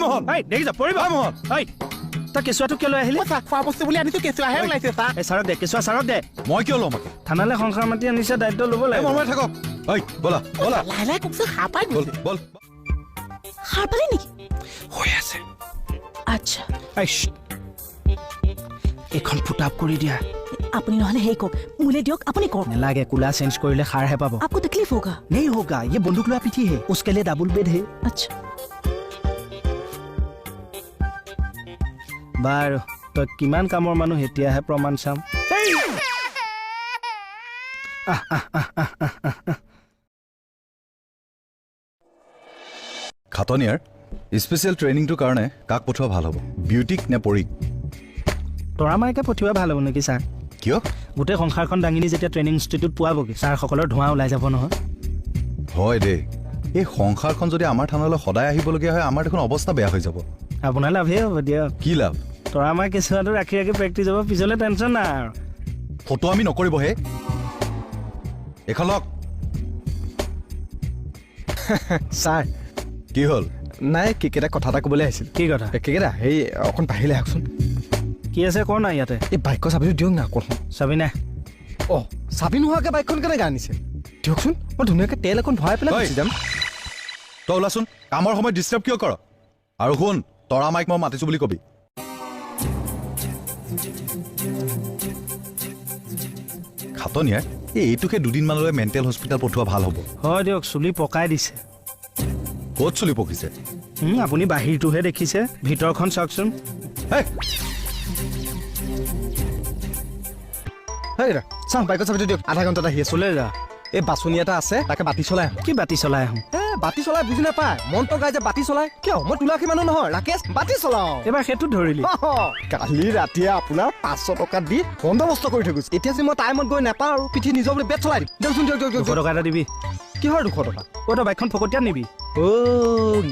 মোহন দেখিছা পৰিব মোহন তই কেঁচুৱাটো কিয় লৈ আহিলি খোৱা বস্তু বুলি আনিছো কেঁচুৱাহে ওলাইছে ছাৰক দে কেঁচুৱা ছাৰক দে মই কিয় ল'ম থানালৈ সংসাৰ মাতি আনিছে দায়িত্ব ল'ব লাগে মনে থাকক ব'লা ব'লা লাহে লাহে কওকচোন সাৰ পাই বল বল সাৰ পালে নেকি হৈ আছে আচ্ছা এইখন ফুটাপ কৰি দিয়া আপুনি নহলে হেৰি কওক মোলে দিয়ক আপুনি কওক নেলাগে কোলা চেঞ্জ কৰিলে সাৰহে পাব आपको तकलीफ होगा नहीं होगा ये बंदूक लोहा पीठी है उसके लिए डबल बेड है अच्छा বাৰু তই কিমান কামৰ মানুহ এতিয়াহে প্ৰমাণ চাম খাটনিয়াৰ স্পেচিয়েল ট্ৰেইনিংটোৰ কাৰণে কাক পঠোৱা ভাল হ'ব বিউটিক নে পৰীক তৰা মাইকে পঠিওৱা ভাল হ'ব নেকি ছাৰ কিয় গোটেই সংসাৰখন দাঙিনি যেতিয়া ট্ৰেইনিং ইনষ্টিটিউট পোৱাবগৈ ছাৰসকলৰ ধোঁৱা ওলাই যাব নহয় হয় দেই এই সংসাৰখন যদি আমাৰ থানালৈ সদায় আহিবলগীয়া হয় আমাৰ দেখোন অৱস্থা বেয়া হৈ যাব আপোনাৰ লাভেই হ'ব দিয়ক কি লাভ তৰা মাই কেঁচুৱাটো ৰাখি ৰাখি প্ৰেক্টিছ হ'ব পিছলৈ টেনশ্যন নাই আৰু ফটো আমি নকৰিব হে এখন লওক ছাৰ কি হ'ল নাই কেকেইটা কথা এটা ক'বলৈ আহিছিল কি কথা কেকেইটা সেই অকণ বাহিৰলৈ আহকচোন কি আছে ক নাই ইয়াতে এই বাইকৰ চাবিটো দিয়ক না অকণ চাবি নাই অঁ চাবি নোহোৱাকৈ বাইকখন কেনেকৈ আনিছে দিয়কচোন মই ধুনীয়াকৈ তেল এখন ভৰাই পেলাই গুচি যাম তই ওলাচোন কামৰ সময়ত ডিষ্টাৰ্ব কিয় কৰ আৰু শুন তৰা মাইক মই মাতিছো বুলি কবি খাটনিয়াৰ এইটোকে দুদিনমানলৈ মেণ্টেল হস্পিটেল পঠোৱা ভাল হ'ব হয় দিয়ক চুলি পকাই দিছে ক'ত চলি পকিছে আপুনি বাহিৰটোহে দেখিছে ভিতৰখন চাওকচোন চাওঁ বাইকৰ চাবিটো দিয়ক আধা ঘণ্টাত আহি আছোঁ চলে যা এই বাছনি এটা আছে তাকে বাতি চলাই আহোঁ কি বাতি চলাই আহোঁ বাতি চলাই বুজি নাপায় মন্ত্ৰ গাই যে বাতি চলাই কিয় মই তুলাসী মানুহ নহয় ৰাকেশ বাতি চলাওঁ এইবাৰ সেইটো ধৰিলি কালি ৰাতিয়ে আপোনাৰ 500 টকা দি বন্দবস্ত কৰি থৈ গৈছে এতিয়া যে মই টাইমত গৈ নাপাওঁ আৰু পিঠি নিজৰ বুলি বেট চলাই দিম দিয়কচোন দিয়ক 200 টকা এটা দিবি কিহৰ 200 টকা তই বাইকখন ফকটীয়া নিবি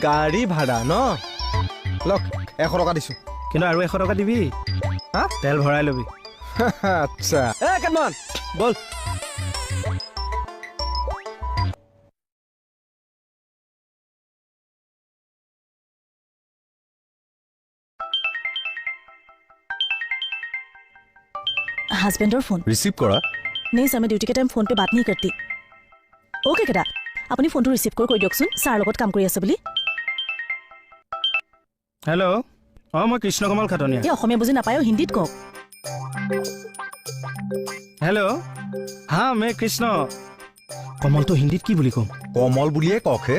গাড়ী ভাড়া ন লওক 100 টকা দিছোঁ কিন্তু আৰু 100 টকা দিবি হা তেল ভৰাই ল'বি আচ্ছা কেটমান বল हस्बैंड और फोन रिसीव करा नहीं सर मैं ड्यूटी के टाइम फोन पे बात नहीं करती ओके केटा আপুনি ফোনটো ৰিচিভ কৰি দিয়কচোন ছাৰ লগত কাম কৰি আছে বুলি হেল্ল' মই কৃষ্ণ কমল খাটনিয়া এই অসমীয়া বুজি নাপায় হিন্দীত কওক হেল্ল' হা মই কৃষ্ণ কমলটো হিন্দীত কি বুলি কম কমল বুলিয়ে কওক হে